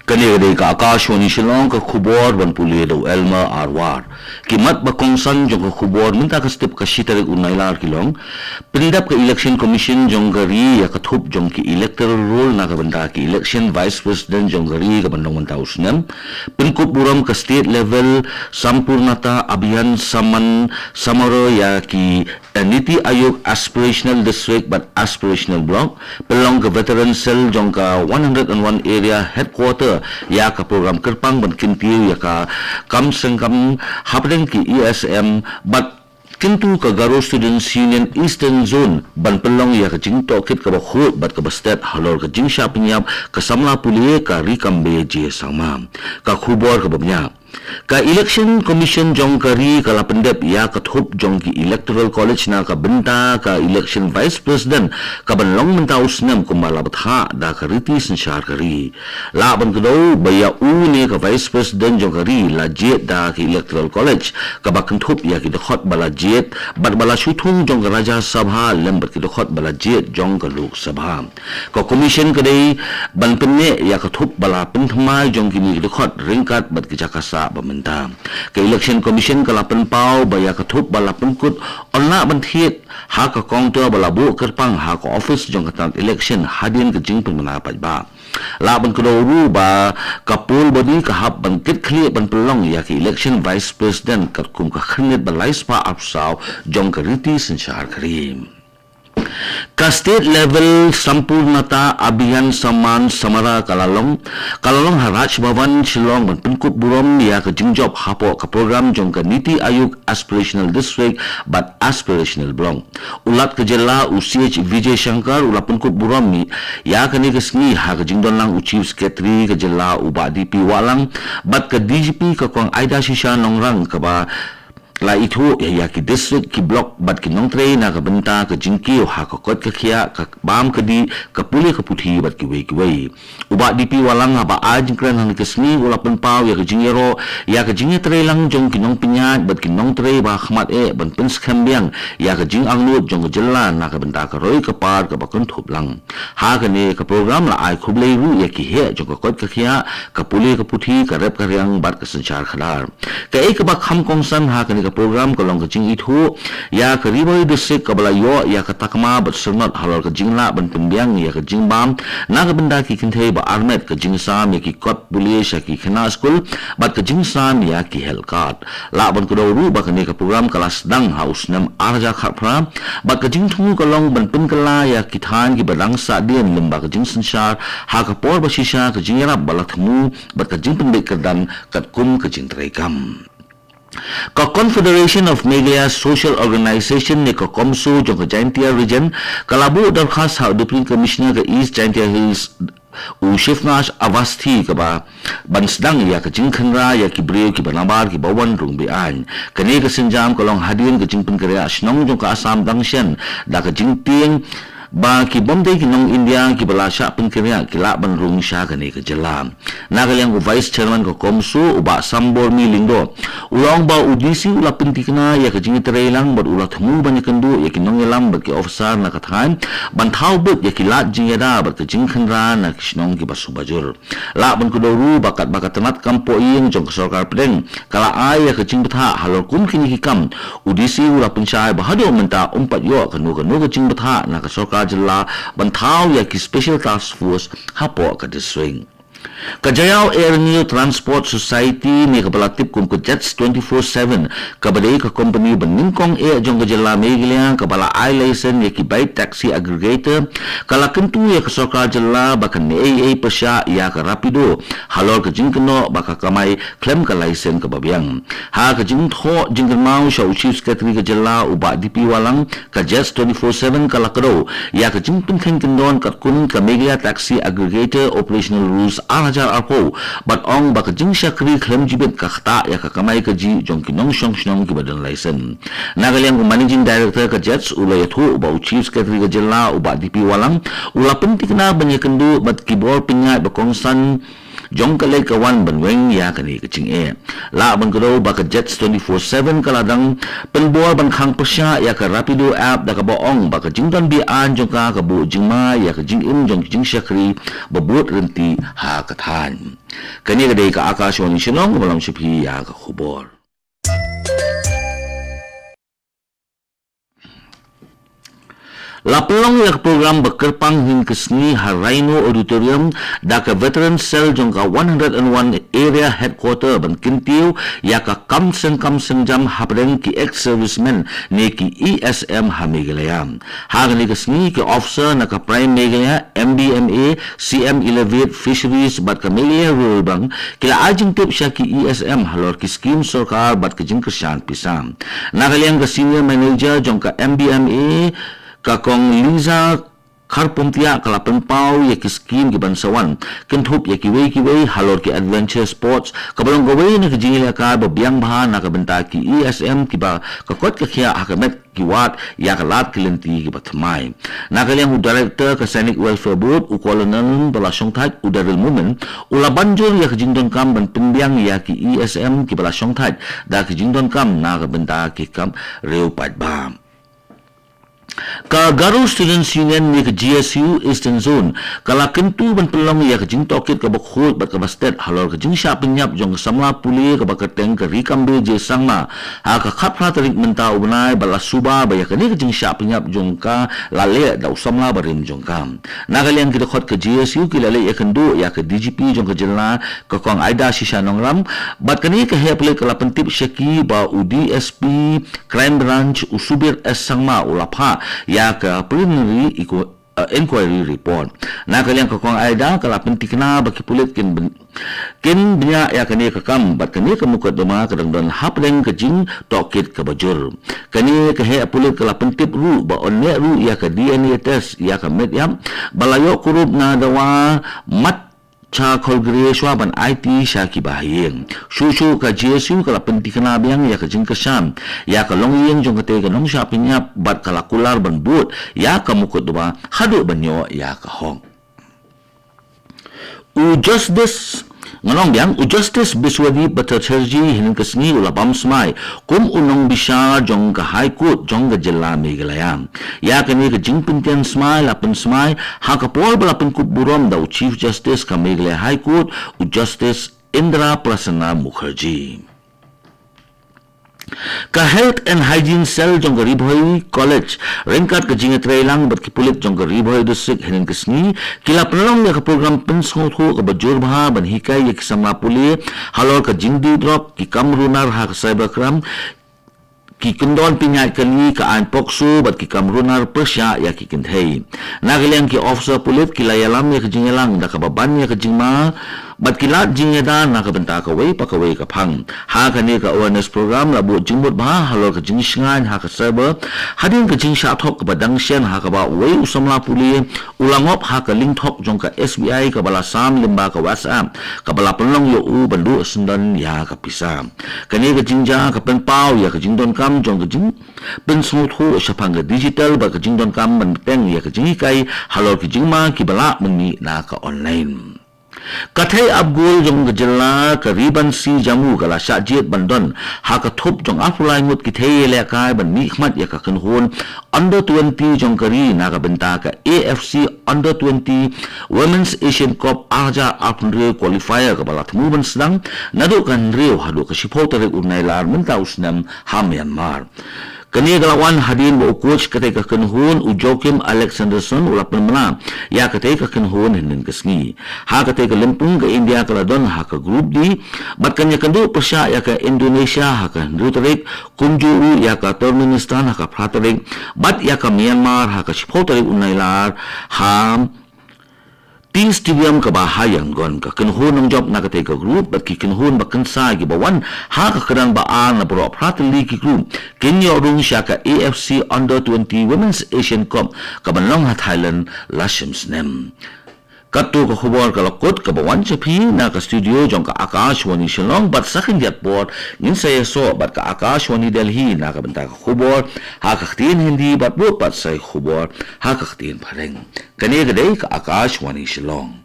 Kanegade ka Akashwani Shillong ka khubor ban pulido Elma Arwar kimat bakongsan jong ka khubor minta ka step ka shitarig unailar kilong pindap ka election commission jong gari ya ka thup jong ki electoral roll na ka banda ki election vice president jong gari ka bandong mantausnam pinkup buram ka state level sampurnata abhiyan samaro ya ki Niti Ayog aspirational district but aspirational block pelong ka veteran cell jong ka 101 area headquarter ya ka program kerpang ban kintiu ya ka kam sengkam hapdeng ki ESM but kintu ka Garo Students Union Eastern Zone ban pelong ya ka jing tokit ka bakhut bat ka state halor ka jing shopping yap ka samla pulie ka rikambe je sama ka khubor ka babnya ka election commission jong kari kala pendep ya kathup jong ki electoral college na ka benta ka election vice president ka banlong menta usnam kumala batha da ka riti sanchar kari la ban kdo baya une ka vice president jong kari la jet da ki electoral college ka bakanthup ya ki khot bala jet bat bala shuthung jong ka raja sabha lembat ki khot bala jet jong ka lok sabha ka commission kadai ban penne ya kathup bala penthma jong ki ni khot ringkat bat ki jakasa bamenta ke election commission ka lapan pau baya kathup bala pengkut onna banthiet ha ka kongto bala bu kerpang ha ka office jong ka election hadin ke jing pemana ba la ban ko ru ba kapul bodi ka hab ban kit khli ban pelong ya ki election vice president ka kum ka khnet balais pa apsaw jong ka riti sanchar karim ka state level sampurnata abhiyan samara kalalong haraj bhavan Shillong ban pinkup burom ya ka jingjob hapo ka program jong ka Niti Ayog aspirational district but aspirational block ulat ka jela UCH Vijay Shankar ulat pinkup burom ni ya ka ni kasni ha ka jingdon lang chief secretary ka jela uba DP walang bat ka DGP ka kwang Aida Shisha nongrang ka ba la itu ya ki district ki block bat ki nongtre na ka benta ka jingki ha ka kot ka khia ka bam ka di ka puli ka puthi bat ki wei uba DP walang ba ajingkran han kesni ula pen pau ya ka jingero ya ka jingi tre lang jong ki nong pinyat bat ki nongtre ba khmat ban pen skambiang ya ka jing anglut jong ka jela na ka benta ka roi ka par ka bakun thup lang ha ka ne ka program la ai khublei ru ya ki he jong ka kot ka khia ka puli ka puthi ka rep ka riang bat ka sanchar khalar ka ek ba kham kongsan ha ka ni program kolong kecing itu ya ke riboy district kabala yo ya ke takma bat sernot halal ke jingla ban pembiang ya ke jingbam na ke benda ki kinthe ba armet ke jingsam ya ki kot police ya ki khina school bat ke jingsam ya ki helkat la ban kudoru ba ke ne ke program kelas dang house nam arja khapra bat ke jingthu kolong ban penkala ya ki than ki badang sa dien lemba ke jing sanchar ha ka por ba shisha ke jingra balathmu bat ke jing pendek kedan kat kum ke jing trekam ka Confederation of Media Social Organization ne ka Komsu jong ka Jaintia region kalabu darkhas ha deputy commissioner ka East Jaintia Hills Shifnash Avasthi ka ba bansdang ya ka jingkhanra ya ki breu ki banabar ki bawan rung bi an kane ka sinjam kolong hadin ka jingpun kare asnong jong ka Assam dangshen da ka jingting ba ki bomdai ki nong India ki balasha pengkria ki la ban rung sha ka ne ka jela nagalyang ko vice chairman ko Komsu uba sambor mi lingdo ulong ba udisi ula pentikna ya ka jingi terelang bad ula thmu ban kandu ya ki nong elam ba ki officer na ka than ban thau but ya ki la jingeda ba ka jingkhanra na ki snong ki basu bajur la ban ko doru bakat tanat kampo ing jong sarkar pedeng kala ai ya ka jingbetha halor kum kini hikam udisi ula penchai ba hado menta umpat yo kanu ka jingbetha na ka sarkar jela bantau ya ki special task force hapo ka diswing Kajayao Air New Transport Society ni kepala tip kum ke Jets 24/7 kabadai ka company beningkong air jong kejela megilang kepala I license ya ki baik taxi aggregator kala kentu ya ke sarkar jela bakan AA Persya ya ke Rapido halor ke jingkeno baka kamai claim ka license ke babiang ha ke jingtho jingkemau show chief secretary ke jela uba DP walang ka Jets 24/7 kala kedo ya ke jingpun kendon kat kun ka megia taxi aggregator operational rules arajar arko bat ong baka jing syakri klem jibet ka khata ya ka kamai ka ji jong kinong shong ki badan license nagalyang managing director ka Jets ula yathu uba chief secretary ka jela uba DP walang ula pentikna banyakendu bat kibor pinyat bakongsan jong kalay kawan banweng ya kani kaching la ban kado ba ka Jets 24/7 kaladang penbor ban khang pasya ya ka Rapido app da ka boong ba ka jingdan bi an jong ka bu jingma ya ka jing jong jing syakri babut renti ha kathan kani kadai ka Akashwani Shillong malam sipi ya ka khubor. Lapelong yak program bekerpang hin kesni Haraino Auditorium da ka Veteran Cell jong ka 101 Area Headquarter ban kintiu ya ka kamseng jam habreng ki ex-servicemen ne ki ESM hamigalayam. Hagani kesni ki officer na ka Prime Megalaya MBMA CM Elevate Fisheries bat ka Megalaya Rural bang kila ajing tip siya ki ESM halor ki scheme sarkar bat ka jing kesyan pisam. Nakalyang ka Senior Manager jong ka MBMA kakong Liza Karpumtia kalapan pau ya ki skim ki bansawan kentup ya ki wei halor ki adventure sports kabalong gawai na kajingil ka babiang bahan na kabenta ki ESM ki ba kakot ka kya hakamet ki wat ya kalat kilenti ki batmai nakaliang director ka Scenic Welfare Board u kolonel balasong tat u daril moment ula banjur ya kajingdon kam ban pembiang ya ki ESM ki balasong tat da kajingdon kam na kabenta ki kam reu pat bam ka Garo Students Union ni ka GSU Eastern Zone kala kentu ban pelong ya ka jing tokit ka bakhut bat ka bastet halor ka jing sya penyap jong samla puli ka bakateng ka rikambe je sangma ha ka khapra tarik menta ubnai bala suba ba ya ka ni ka jing sya penyap jong ka lale da usamla barim jong kam nagalian ki khot ka GSU ki lale ya kendu ya ka DGP jong ka jelna ka kong Aida Shisha Nongram bat ka ni ka heple kala pentip syaki ba UDSP Crime Branch usubir es sangma ulapha ya ka preliminary inquiry report nakaliang kakong Aida kala pentikna baki pulit kin benya ya kani kakam bat kani kamukat doma kadang hapreng kajing tokit ka bajur kani ka he pulit kala pentip ru ba onne ru ya ka DNA test ya ka mediam balayo kurup na dawa mat cha kolgre swaban IT syaki bahayeng susu ka GSU kala pentikna biang ya ka jing kesam ya ka longyeng jong kate ka nong syapinya bat kala kular ban but ya ka mukut dua hadu banyo ya ka hong justice ngalong biang justice Biswadi Bhattacharjee hinin kesni ulapam smai kum unong bisa jong ka high court jong ka jela Meghalaya ya kani ka jing pintian smai lapan smai ha ka pol balapan kut burom da Chief Justice ka Meghalaya High Court Justice Indra Prasanna Mukherjee ka Health and Hygiene Cell jong ka Ribhoy College ringkat ka jinga trailang bat kipulit jong ka Ribhoy District hinin kesni kila penalong ya ka program pensong thu ka bajur baha ban hikay ya kisama puli halor ka jingdi drop ki kamrunar ha ka cybercrime ki kendon pinyat kali ka an pokso bat ki kamrunar persya ya ki kendhei nagaliang ki officer pulit kilayalam ya ka jingalang da ka baban ya ka jingma bat kilat jingeda na ka benta ka wei pa ka wei ka phang ha ka ni ka awareness program labu jingbut ba halor ka jing shingan ha ka server hadin ka jing sha thok ka badang shen ha ka ba wei usamla puli ulangop ha ka link thok jong ka SBI ka bala sam limba ka WhatsApp ka bala penlong yo u bandu sundan ya ka pisa kani ka jingja ka pen pau ya ka jingdon kam jong ka jing pen smuthu syapang ka digital ba ka jingdon kam ban teng ya ka jingi kai halor ki jingma ki bala menni na ka online Kathai Abgul jong gejela ka riban si jamu kala syajit bandon ha ka thup jong afulai ngut kithe le kai ban nikmat ya ka kenhun under 20 jong kari na ka benta ka AFC under 20 Women's Asian Cup aja apnre qualifier ka bala thmu ban sedang nadu kan riu hadu ka sipoter unai lar menta usnam ha Myanmar kani galawan hadin bo coach kate ka kenhun u Joakim Alexanderson ulapan mena ya kate ka kenhun hinin kesngi ha kate ka lempung ka India kala don ha ka group D bat kanya kandu persya ya ka Indonesia ha ka Rutarik kunju ya ka Turkmenistan ha ka Pratarik bat ya ka Myanmar ha ka Sipotarik unailar ha Ting stadium ka bahayang gon ka kenhun ng job na katay ka group bat ki kenhun bakansa gibawan ha ka kadang baan na pro pratili ki group kinyo rung siya ka AFC under 20 Women's Asian Cup ka banlong ha Thailand lashims nem Katu ka khubor ka lakot ka bawan chapi na ka studio jong ka Akashwani Shillong bat sakin jat board nin saya so bat ka Akashwani Delhi na ka benta ka khubor ha ka khtin hindi bat bo bat say khubor ha ka khtin phareng kani ka dai ka Akashwani Shillong